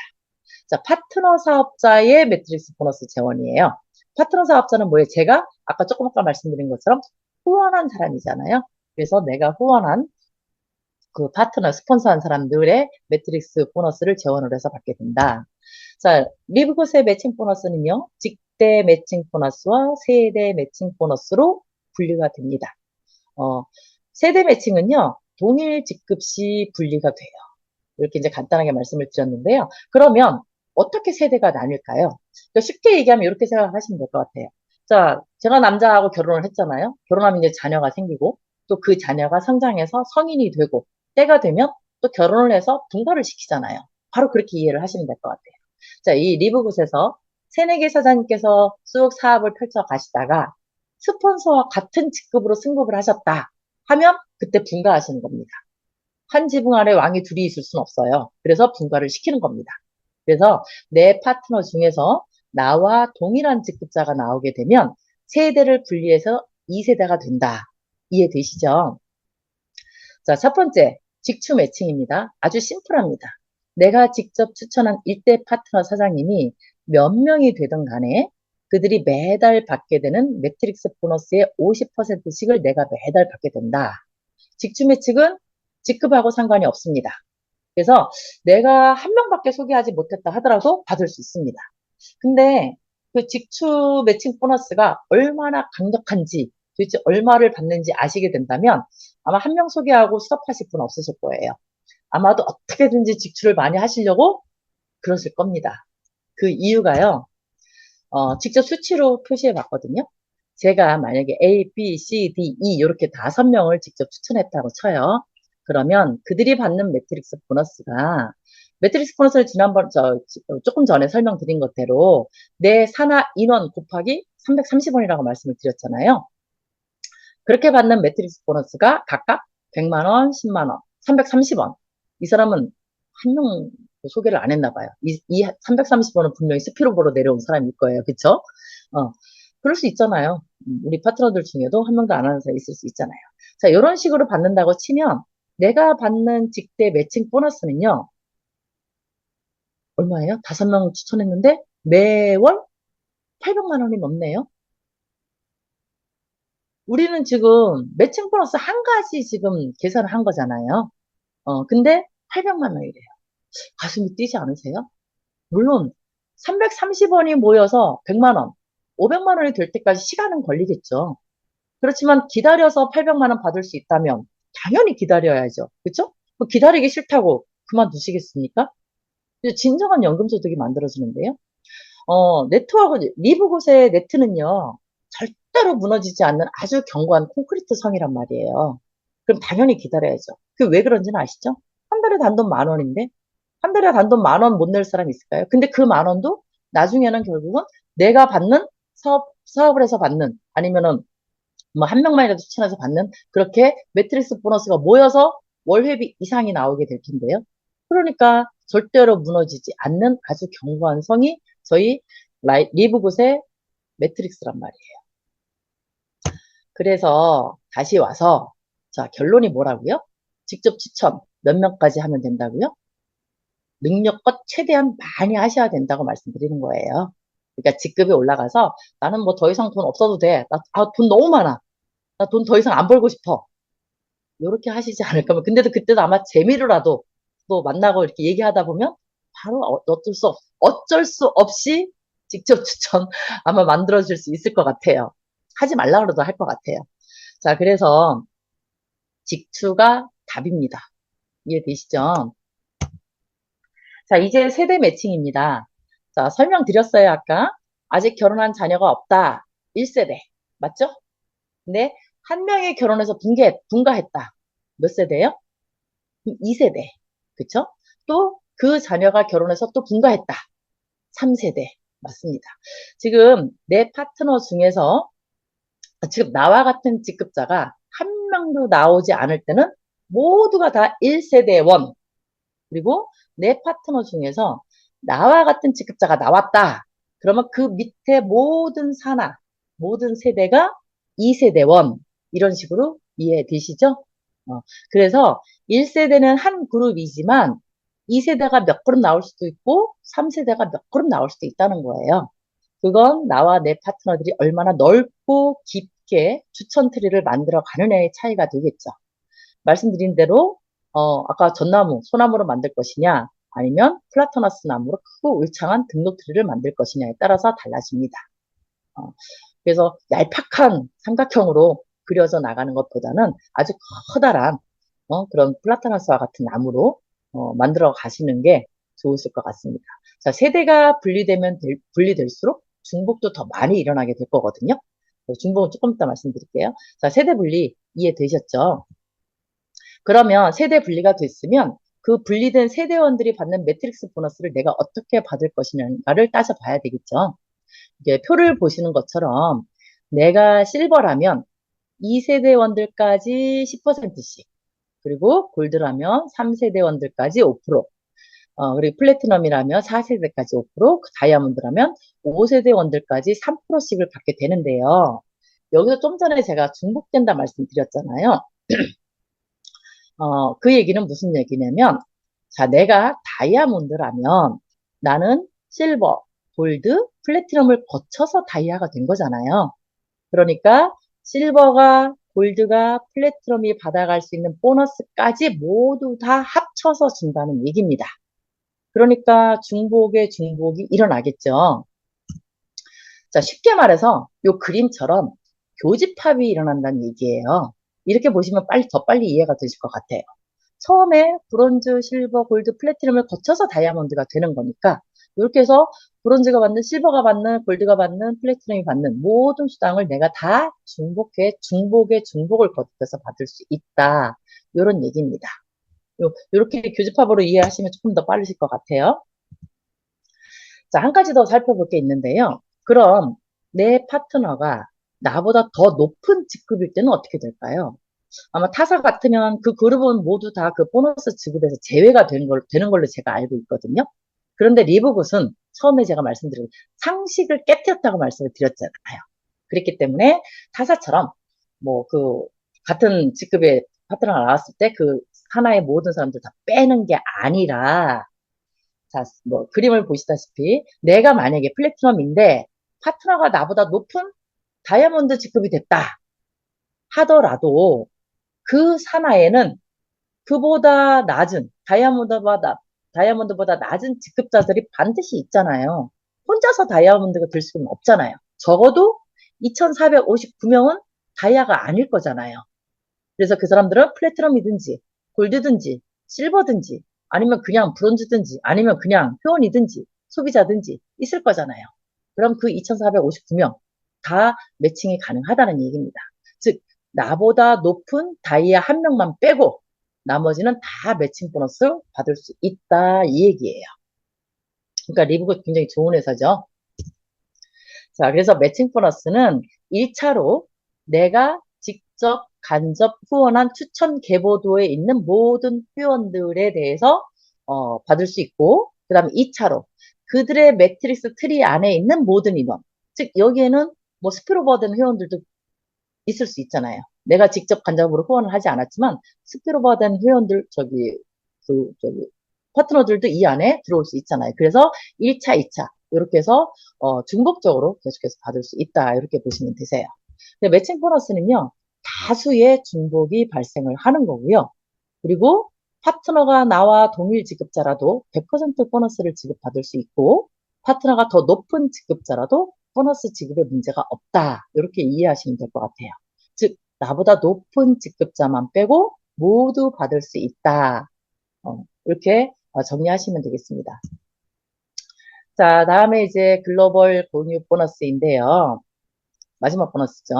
자, 파트너 사업자의 매트릭스 보너스 재원이에요. 파트너 사업자는 뭐예요? 제가 아까 조금 아까 말씀드린 것처럼 후원한 사람이잖아요. 그래서 내가 후원한 그 파트너, 스폰서한 사람들의 매트릭스 보너스를 재원을 해서 받게 된다. 자, 리브굿의 매칭 보너스는요, 직대 매칭 보너스와 세대 매칭 보너스로 분류가 됩니다. 세대 매칭은요, 동일 직급 시 분리가 돼요. 이렇게 이제 간단하게 말씀을 드렸는데요. 그러면 어떻게 세대가 나뉠까요? 그러니까 쉽게 얘기하면 이렇게 생각하시면 될 것 같아요. 자, 제가 남자하고 결혼을 했잖아요. 결혼하면 이제 자녀가 생기고 또 그 자녀가 성장해서 성인이 되고 때가 되면 또 결혼을 해서 분가를 시키잖아요. 바로 그렇게 이해를 하시면 될 것 같아요. 자, 이 리브굿에서 새내기 사장님께서 쭉 사업을 펼쳐 가시다가 스폰서와 같은 직급으로 승급을 하셨다 하면 그때 분가하시는 겁니다. 한 지붕 아래 왕이 둘이 있을 수는 없어요. 그래서 분가를 시키는 겁니다. 그래서 내 파트너 중에서 나와 동일한 직급자가 나오게 되면 세대를 분리해서 2세대가 된다. 이해되시죠? 자, 첫 번째, 직추 매칭입니다. 아주 심플합니다. 내가 직접 추천한 1대 파트너 사장님이 몇 명이 되든 간에 그들이 매달 받게 되는 매트릭스 보너스의 50%씩을 내가 매달 받게 된다. 직추 매칭은 직급하고 상관이 없습니다. 그래서 내가 한 명밖에 소개하지 못했다 하더라도 받을 수 있습니다. 근데 그 직추 매칭 보너스가 얼마나 강력한지 도대체 얼마를 받는지 아시게 된다면 아마 한 명 소개하고 스톱하실 분 없으실 거예요. 아마도 어떻게든지 직추를 많이 하시려고 그러실 겁니다. 그 이유가요. 직접 수치로 표시해 봤거든요. 제가 만약에 A, B, C, D, E 이렇게 5명을 직접 추천했다고 쳐요. 그러면 그들이 받는 매트릭스 보너스가 매트릭스 보너스를 지난번 조금 전에 설명드린 것대로 내 산하 인원 곱하기 330원이라고 말씀을 드렸잖아요. 그렇게 받는 매트릭스 보너스가 각각 100만 원, 10만 원, 330원. 이 사람은 한 명 소개를 안 했나 봐요. 이 330원은 분명히 스피로버로 내려온 사람일 거예요. 그쵸? 그럴 수 있잖아요. 우리 파트너들 중에도 한 명도 안 하는 사람이 있을 수 있잖아요. 자, 이런 식으로 받는다고 치면 내가 받는 직대 매칭 보너스는요. 얼마예요? 5명 추천했는데 매월 800만 원이 넘네요. 우리는 지금 매칭 보너스 한 가지 지금 계산을 한 거잖아요. 근데 800만 원이래요. 가슴이 뛰지 않으세요? 물론 330원이 모여서 100만 원, 500만 원이 될 때까지 시간은 걸리겠죠. 그렇지만 기다려서 800만 원 받을 수 있다면 당연히 기다려야죠. 그렇죠? 기다리기 싫다고 그만두시겠습니까? 진정한 연금소득이 만들어지는데요. 네트워크, 리브곳의 네트는요, 절대로 무너지지 않는 아주 견고한 콘크리트 성이란 말이에요. 그럼 당연히 기다려야죠. 그 왜 그런지는 아시죠? 한 달에 단돈 10,000원인데, 한 달에 단돈 10,000원 못 낼 사람 있을까요? 근데 그 10,000원도 나중에는 결국은 내가 받는 사업을 해서 받는, 아니면은 뭐 한 명만이라도 추천해서 받는, 그렇게 매트리스 보너스가 모여서 월회비 이상이 나오게 될 텐데요. 그러니까 절대로 무너지지 않는 아주 견고한 성이 저희 리브굿의 매트릭스란 말이에요. 그래서 다시 와서 자, 결론이 뭐라고요? 직접 추천 몇 명까지 하면 된다고요? 능력껏 최대한 많이 하셔야 된다고 말씀드리는 거예요. 그러니까 직급이 올라가서 나는 뭐 더 이상 돈 없어도 돼. 돈 너무 많아. 나 돈 더 이상 안 벌고 싶어. 이렇게 하시지 않을까. 근데도 그때도 아마 재미로라도 또 만나고 이렇게 얘기하다 보면 바로 어쩔 수 없이 직접 추천 아마 만들어질 수 있을 것 같아요. 하지 말라 그래도 할 것 같아요. 자, 그래서 직추가 답입니다. 이해되시죠? 자, 이제 세대 매칭입니다. 자, 설명드렸어요, 아까. 아직 결혼한 자녀가 없다. 1세대. 맞죠? 근데 한 명이 결혼해서 분가했다. 몇 세대요? 2세대. 그쵸? 또 그 자녀가 결혼해서 또 분가했다. 3세대. 맞습니다. 지금 내 파트너 중에서 지금 나와 같은 직급자가 한 명도 나오지 않을 때는 모두가 다 1세대원. 그리고 내 파트너 중에서 나와 같은 직급자가 나왔다. 그러면 그 밑에 모든 산하, 모든 세대가 2세대원 이런 식으로 이해되시죠? 그래서 1세대는 한 그룹이지만 2세대가 몇 그룹 나올 수도 있고 3세대가 몇 그룹 나올 수도 있다는 거예요. 그건 나와 내 파트너들이 얼마나 넓고 깊게 추천 트리를 만들어 가느냐의 차이가 되겠죠. 말씀드린 대로 아까 전나무, 소나무로 만들 것이냐 아니면 플라터너스 나무로 크고 울창한 등록트리를 만들 것이냐에 따라서 달라집니다. 어, 그래서 얄팍한 삼각형으로 그려져 나가는 것보다는 아주 커다란 그런 플라타나스와 같은 나무로 만들어 가시는 게 좋으실 것 같습니다. 자, 세대가 분리될수록 중복도 더 많이 일어나게 될 거거든요. 중복은 조금 이따 말씀드릴게요. 자, 세대 분리 이해되셨죠? 그러면 세대 분리가 됐으면 그 분리된 세대원들이 받는 매트릭스 보너스를 내가 어떻게 받을 것이냐를 따져봐야 되겠죠. 이게 표를 보시는 것처럼 내가 실버라면 2세대원들까지 10%씩, 그리고 골드라면 3세대원들까지 5%, 그리고 플래티넘이라면 4세대까지 5%, 다이아몬드라면 5세대원들까지 3%씩을 받게 되는데요. 여기서 좀 전에 제가 중복된다 말씀드렸잖아요. 그 얘기는 무슨 얘기냐면, 자, 내가 다이아몬드라면 나는 실버, 골드, 플래티넘을 거쳐서 다이아가 된 거잖아요. 그러니까 실버가, 골드가, 플래티넘이 받아갈 수 있는 보너스까지 모두 다 합쳐서 준다는 얘기입니다. 그러니까 중복의 중복이 일어나겠죠. 자, 쉽게 말해서 요 그림처럼 교집합이 일어난다는 얘기예요. 이렇게 보시면 더 빨리 이해가 되실 것 같아요. 처음에 브론즈, 실버, 골드, 플래티넘을 거쳐서 다이아몬드가 되는 거니까 이렇게 해서 브론즈가 받는, 실버가 받는, 골드가 받는, 플래티넘이 받는 모든 수당을 내가 다 중복의 중복을 거쳐서 받을 수 있다. 이런 얘기입니다. 이렇게 교집합으로 이해하시면 조금 더 빠르실 것 같아요. 자, 한 가지 더 살펴볼 게 있는데요. 그럼 내 파트너가 나보다 더 높은 직급일 때는 어떻게 될까요? 아마 타사 같으면 그 그룹은 모두 다 그 보너스 지급에서 제외가 되는 걸로 제가 알고 있거든요. 그런데 리브굿은 처음에 제가 말씀드린 상식을 깨뜨렸다고 말씀을 드렸잖아요. 그렇기 때문에 타사처럼 뭐 그 같은 직급의 파트너가 나왔을 때 그 하나의 모든 사람들 다 빼는 게 아니라, 자, 뭐 그림을 보시다시피 내가 만약에 플래티넘인데 파트너가 나보다 높은 다이아몬드 직급이 됐다 하더라도 그 산하에는 그보다 낮은, 다이아몬드보다 낮은 직급자들이 반드시 있잖아요. 혼자서 다이아몬드가 될 수는 없잖아요. 적어도 2459명은 다이아가 아닐 거잖아요. 그래서 그 사람들은 플래티넘이든지, 골드든지, 실버든지, 아니면 그냥 브론즈든지, 아니면 그냥 회원이든지, 소비자든지 있을 거잖아요. 그럼 그 2459명 다 매칭이 가능하다는 얘기입니다. 즉, 나보다 높은 다이아 한 명만 빼고 나머지는 다 매칭 보너스를 받을 수 있다 이 얘기예요. 그러니까 리브가 굉장히 좋은 회사죠. 자, 그래서 매칭 보너스는 1차로 내가 직접 간접 후원한 추천 계보도에 있는 모든 회원들에 대해서 받을 수 있고, 그 다음에 2차로 그들의 매트릭스 트리 안에 있는 모든 인원, 즉 여기에는 뭐 스피로버된 회원들도 있을 수 있잖아요. 내가 직접 간접으로 후원을 하지 않았지만 스피로버된 회원들 저기 파트너들도 이 안에 들어올 수 있잖아요. 그래서 1차, 2차 이렇게 해서 중복적으로 계속해서 받을 수 있다 이렇게 보시면 되세요. 근데 매칭 보너스는요, 다수의 중복이 발생을 하는 거고요. 그리고 파트너가 나와 동일 직급자라도 100% 보너스를 지급받을 수 있고, 파트너가 더 높은 직급자라도 보너스 지급에 문제가 없다 이렇게 이해하시면 될 것 같아요. 즉 나보다 높은 직급자만 빼고 모두 받을 수 있다, 이렇게 정리하시면 되겠습니다. 자, 다음에 이제 글로벌 공유 보너스인데요. 마지막 보너스죠.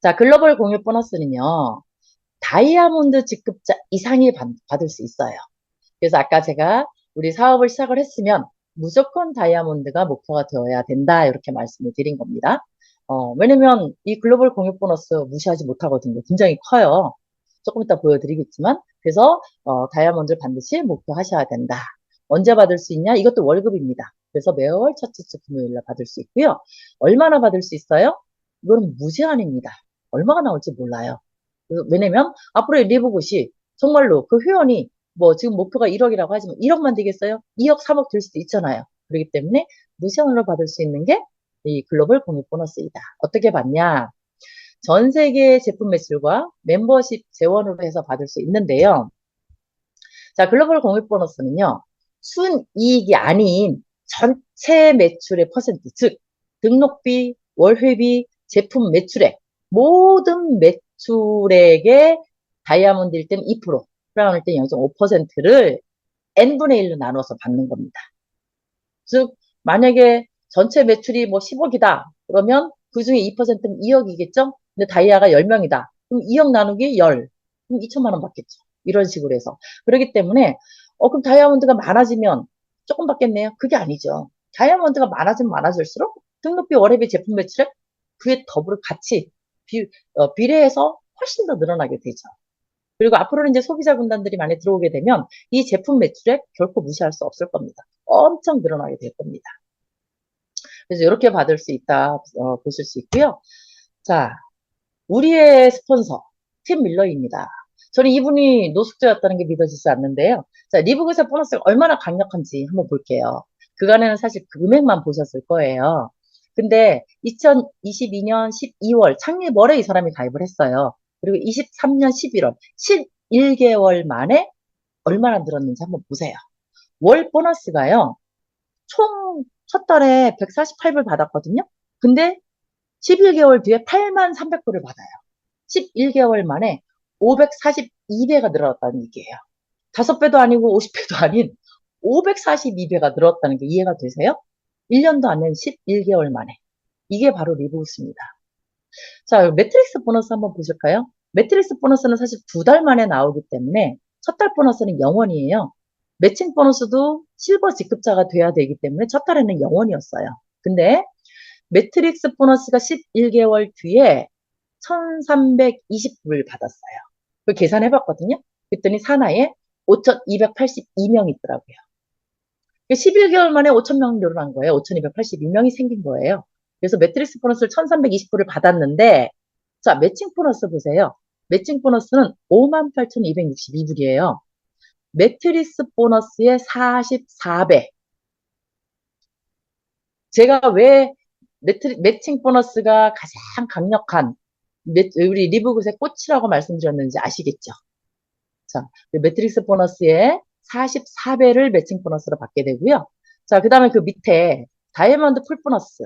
자, 글로벌 공유 보너스는요, 다이아몬드 직급자 이상이 받을 수 있어요. 그래서 아까 제가 우리 사업을 시작을 했으면 무조건 다이아몬드가 목표가 되어야 된다 이렇게 말씀을 드린 겁니다. 왜냐면 이 글로벌 공유 보너스 무시하지 못하거든요. 굉장히 커요. 조금 이따 보여드리겠지만, 그래서 다이아몬드를 반드시 목표하셔야 된다. 언제 받을 수 있냐? 이것도 월급입니다. 그래서 매월 첫째 주 금요일날 받을 수 있고요. 얼마나 받을 수 있어요? 이거는 무제한입니다. 얼마가 나올지 몰라요. 왜냐면 앞으로의 리브굿이 정말로 그 회원이 뭐 지금 목표가 1억이라고 하지만 1억만 되겠어요? 2억, 3억 될 수도 있잖아요. 그렇기 때문에 무제한으로 받을 수 있는 게 이 글로벌 공유 보너스이다. 어떻게 받냐? 전 세계 제품 매출과 멤버십 재원으로 해서 받을 수 있는데요. 자, 글로벌 공유 보너스는요. 순이익이 아닌 전체 매출의 퍼센트, 즉 등록비, 월회비, 제품 매출액 모든 매출액의 다이아몬드일 때는 2%, 크라운일 때는 0.5%를 n분의 1로 나눠서 받는 겁니다. 즉 만약에 전체 매출이 뭐 10억이다. 그러면 그 중에 2%는 2억이겠죠? 근데 다이아가 10명이다. 그럼 2억 나누기 10. 그럼 2천만 원 받겠죠. 이런 식으로 해서. 그렇기 때문에 그럼 다이아몬드가 많아지면 조금 받겠네요. 그게 아니죠. 다이아몬드가 많아지면 많아질수록 등록비, 월회비, 제품 매출액 그에 더불어 같이 비례해서 훨씬 더 늘어나게 되죠. 그리고 앞으로는 이제 소비자 군단들이 많이 들어오게 되면 이 제품 매출액 결코 무시할 수 없을 겁니다. 엄청 늘어나게 될 겁니다. 그래서 이렇게 받을 수 있다 보실 수 있고요. 자, 우리의 스폰서 팀 밀러입니다. 저는 이분이 노숙자였다는 게 믿어지지 않는데요. 자, 리브그사 보너스가 얼마나 강력한지 한번 볼게요. 그간에는 사실 금액만 보셨을 거예요. 근데 2022년 12월 창립월에 이 사람이 가입을 했어요. 그리고 23년 11월 11개월 만에 얼마나 늘었는지 한번 보세요. 월 보너스가요. 총 첫 달에 148불 받았거든요. 근데 11개월 뒤에 83,300불을 받아요. 11개월 만에 542배가 늘어났다는 얘기예요. 5배도 아니고 50배도 아닌 542배가 늘었다는 게 이해가 되세요? 1년도 안 된 11개월 만에. 이게 바로 리브우스입니다. 자, 매트릭스 보너스 한번 보실까요? 매트릭스 보너스는 사실 2달 만에 나오기 때문에 첫 달 보너스는 0원이에요. 매칭 보너스도 실버 직급자가 돼야 되기 때문에 첫 달에는 0원이었어요. 근데 매트릭스 보너스가 11개월 뒤에 1,320불 받았어요. 그 계산해봤거든요. 그랬더니 사나이에 5,282명 있더라고요. 11개월 만에 5,000명 늘어난 거예요. 5,282명이 생긴 거예요. 그래서 매트릭스 보너스를 1,320불을 받았는데, 자, 매칭 보너스 보세요. 매칭 보너스는 58,262불이에요. 매트릭스 보너스의 44배. 제가 왜 매칭 보너스가 가장 강력한 우리 리브굿의 꽃이라고 말씀드렸는지 아시겠죠? 자, 매트릭스 보너스의 44배를 매칭 보너스로 받게 되고요. 자, 그 다음에 그 밑에 다이아몬드 풀 보너스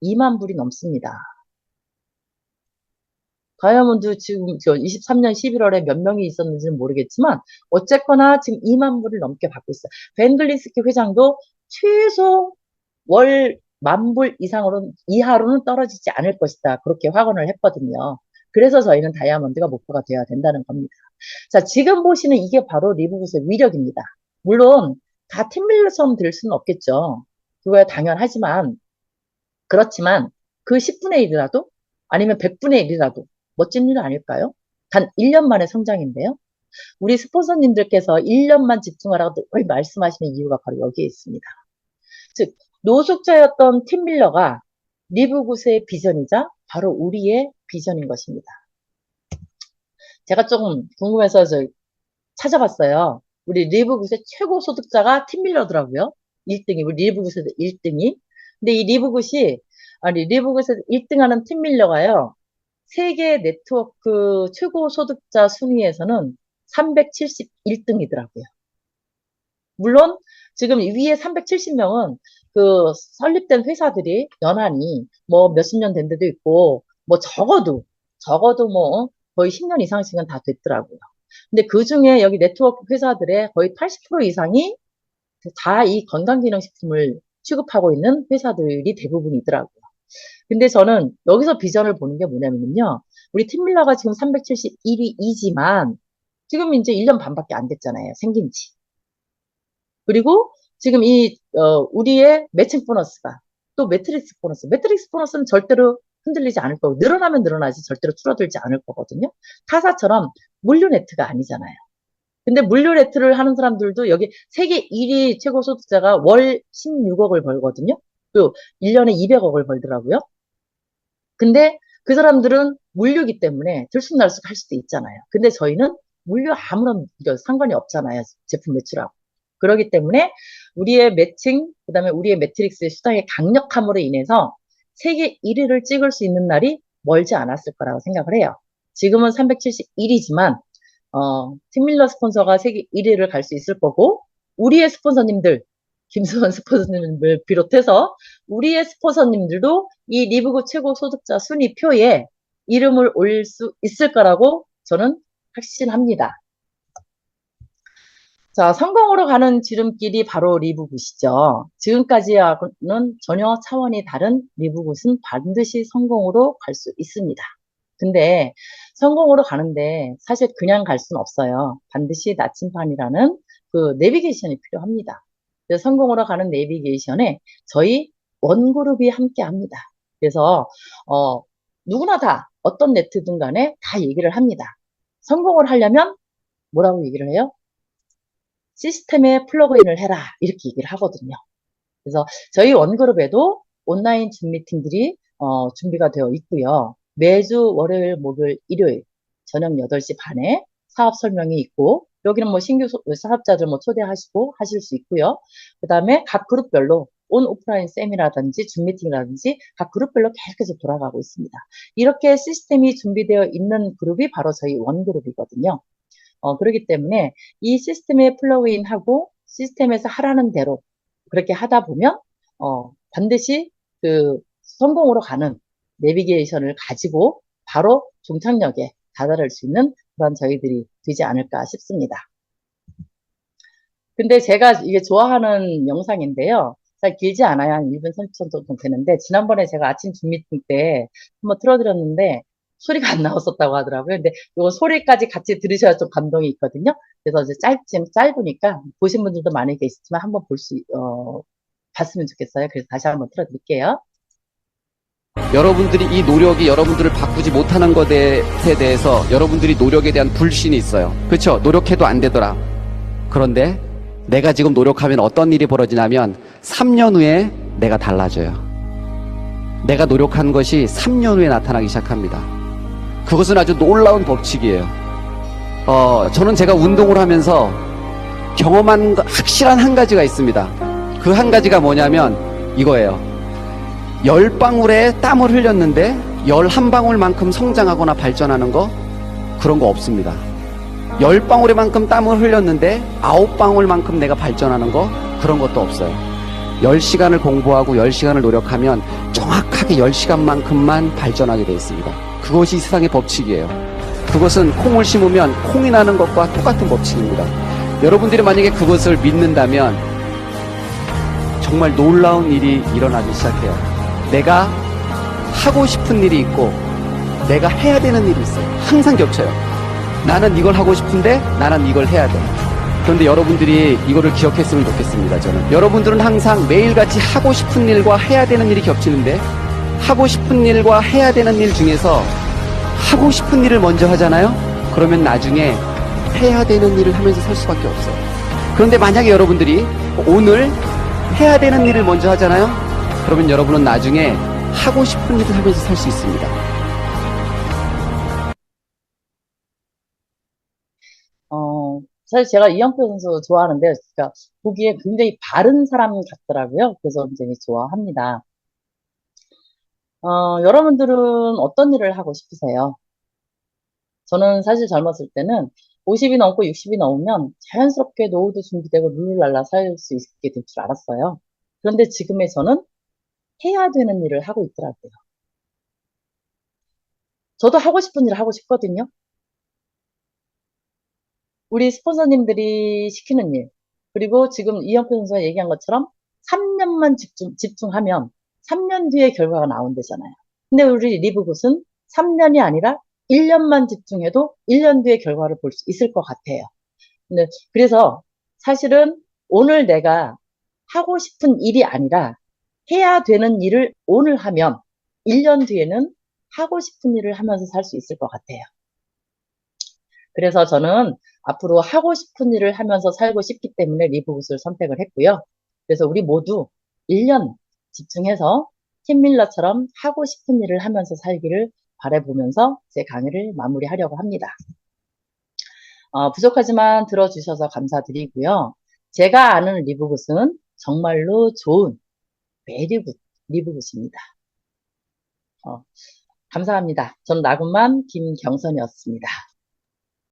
2만 불이 넘습니다. 다이아몬드 지금 저 23년 11월에 몇 명이 있었는지는 모르겠지만 어쨌거나 지금 2만 불을 넘게 받고 있어요. 벤글리스키 회장도 최소 월 10,000불 이하로는 떨어지지 않을 것이다. 그렇게 확언을 했거든요. 그래서 저희는 다이아몬드가 목표가 되어야 된다는 겁니다. 자, 지금 보시는 이게 바로 리브굿의 위력입니다. 물론 다 팀밀러처럼 될 수는 없겠죠. 그거야 당연하지만 그렇지만 그 10분의 1이라도 아니면 100분의 1이라도 멋진 일 아닐까요? 단 1년 만의 성장인데요. 우리 스폰서님들께서 1년만 집중하라고 늘 말씀하시는 이유가 바로 여기에 있습니다. 즉 노숙자였던 팀밀러가 리브굿의 비전이자 바로 우리의 비전인 것입니다. 제가 조금 궁금해서 찾아봤어요. 우리 리브굿의 최고 소득자가 팀밀러더라고요. 1등이, 우리 리브굿에서 1등이. 근데 이 리브굿에서 1등하는 팀밀러가요. 세계 네트워크 최고 소득자 순위에서는 371등이더라고요. 물론 지금 위에 370명은 그 설립된 회사들이 연한이 뭐 몇십 년 된 데도 있고 뭐 적어도 뭐 거의 10년 이상씩은 다 됐더라고요. 근데 그 중에 여기 네트워크 회사들의 거의 80% 이상이 다 이 건강기능식품을 취급하고 있는 회사들이 대부분이더라고요. 근데 저는 여기서 비전을 보는 게 뭐냐면요. 우리 팀밀러가 지금 371위이지만 지금 이제 1년 반밖에 안 됐잖아요. 생긴 지. 그리고 지금 우리의 매칭 보너스가 또 매트릭스 보너스는 절대로 흔들리지 않을 거고, 늘어나면 늘어나지 절대로 줄어들지 않을 거거든요. 타사처럼 물류 네트가 아니잖아요. 근데 물류 레트를 하는 사람들도 여기 세계 1위 최고 소득자가 월 16억을 벌거든요. 또 1년에 200억을 벌더라고요. 근데 그 사람들은 물류기 때문에 들쑥날쑥 할 수도 있잖아요. 근데 저희는 물류 아무런 상관이 없잖아요. 제품 매출하고. 그렇기 때문에 우리의 매칭, 그 다음에 우리의 매트릭스 수당의 강력함으로 인해서 세계 1위를 찍을 수 있는 날이 멀지 않았을 거라고 생각을 해요. 지금은 371이지만 팀밀러 스폰서가 세계 1위를 갈 수 있을 거고, 우리의 스폰서님들, 김수원 스폰서님을 비롯해서 우리의 스폰서님들도 이 리브구 최고 소득자 순위표에 이름을 올릴 수 있을 거라고 저는 확신합니다. 자, 성공으로 가는 지름길이 바로 리브굿이죠. 지금까지와는 전혀 차원이 다른 리브굿은 반드시 성공으로 갈 수 있습니다. 근데 성공으로 가는데 사실 그냥 갈 수는 없어요. 반드시 나침반이라는 그 내비게이션이 필요합니다. 그래서 성공으로 가는 내비게이션에 저희 원그룹이 함께 합니다. 그래서 누구나 다 어떤 네트든 간에 다 얘기를 합니다. 성공을 하려면 뭐라고 얘기를 해요? 시스템에 플러그인을 해라 이렇게 얘기를 하거든요. 그래서 저희 원그룹에도 온라인 줌 미팅들이 준비가 되어 있고요. 매주 월요일, 목요일, 일요일 저녁 8시 반에 사업 설명이 있고, 여기는 뭐 신규 사업자들 뭐 초대하시고 하실 수 있고요. 그 다음에 각 그룹별로 온 오프라인 쌤이라든지 줌 미팅이라든지 각 그룹별로 계속해서 돌아가고 있습니다. 이렇게 시스템이 준비되어 있는 그룹이 바로 저희 원그룹이거든요. 그렇기 때문에 이 시스템에 플러그인하고 시스템에서 하라는 대로 그렇게 하다 보면 반드시 그 성공으로 가는 내비게이션을 가지고 바로 종착역에 다다를 수 있는 그런 저희들이 되지 않을까 싶습니다. 근데 제가 이게 좋아하는 영상인데요. 잘 길지 않아요. 한 1분 30초 정도 되는데, 지난번에 제가 아침 줌 미팅 때 한번 틀어드렸는데 소리가 안 나왔었다고 하더라고요. 근데 요 소리까지 같이 들으셔야 좀 감동이 있거든요. 그래서 이제 짧으니까 보신 분들도 많이 계시지만 한번 봤으면 좋겠어요. 그래서 다시 한번 틀어드릴게요. 여러분들이 이 노력이 여러분들을 바꾸지 못하는 것에 대해서 여러분들이 노력에 대한 불신이 있어요. 그렇죠? 노력해도 안 되더라. 그런데 내가 지금 노력하면 어떤 일이 벌어지냐면 3년 후에 내가 달라져요. 내가 노력한 것이 3년 후에 나타나기 시작합니다. 그것은 아주 놀라운 법칙이에요. 저는 제가 운동을 하면서 경험한 확실한 한 가지가 있습니다. 그 한 가지가 뭐냐면 이거예요. 10방울의 땀을 흘렸는데 11방울만큼 성장하거나 발전하는 거, 그런 거 없습니다. 10방울만큼 땀을 흘렸는데 9방울만큼 내가 발전하는 거, 그런 것도 없어요. 10시간을 공부하고 10시간을 노력하면 정확하게 10시간만큼만 발전하게 되어 있습니다. 그것이 세상의 법칙이에요. 그것은 콩을 심으면 콩이 나는 것과 똑같은 법칙입니다. 여러분들이 만약에 그것을 믿는다면 정말 놀라운 일이 일어나기 시작해요. 내가 하고 싶은 일이 있고 내가 해야 되는 일이 있어요. 항상 겹쳐요. 나는 이걸 하고 싶은데 나는 이걸 해야 돼. 그런데 여러분들이 이거를 기억했으면 좋겠습니다. 저는 여러분들은 항상 매일같이 하고 싶은 일과 해야 되는 일이 겹치는데, 하고 싶은 일과 해야 되는 일 중에서 하고 싶은 일을 먼저 하잖아요. 그러면 나중에 해야 되는 일을 하면서 살 수밖에 없어요. 그런데 만약에 여러분들이 오늘 해야 되는 일을 먼저 하잖아요. 그러면 여러분은 나중에 하고 싶은 일을 하면서 살 수 있습니다. 사실 제가 이영표 선수 좋아하는데, 그러니까 보기에 굉장히 바른 사람 같더라고요. 그래서 굉장히 좋아합니다. 여러분들은 어떤 일을 하고 싶으세요? 저는 사실 젊었을 때는 50이 넘고 60이 넘으면 자연스럽게 노후도 준비되고 룰루랄라 살 수 있게 될 줄 알았어요. 그런데 지금의 저는 해야 되는 일을 하고 있더라고요. 저도 하고 싶은 일을 하고 싶거든요. 우리 스폰서님들이 시키는 일, 그리고 지금 이영표 선수가 얘기한 것처럼 3년만 집중하면 3년 뒤에 결과가 나온대잖아요. 근데 우리 리브굿은 3년이 아니라 1년만 집중해도 1년 뒤에 결과를 볼 수 있을 것 같아요. 근데 그래서 사실은 오늘 내가 하고 싶은 일이 아니라 해야 되는 일을 오늘 하면 1년 뒤에는 하고 싶은 일을 하면서 살 수 있을 것 같아요. 그래서 저는 앞으로 하고 싶은 일을 하면서 살고 싶기 때문에 리브굿을 선택을 했고요. 그래서 우리 모두 1년 집중해서 팀 밀러처럼 하고 싶은 일을 하면서 살기를 바라보면서 제 강의를 마무리하려고 합니다. 부족하지만 들어주셔서 감사드리고요. 제가 아는 리브굿은 정말로 좋은 베리굿 리브굿입니다. 감사합니다. 전 나군맘 김경선이었습니다.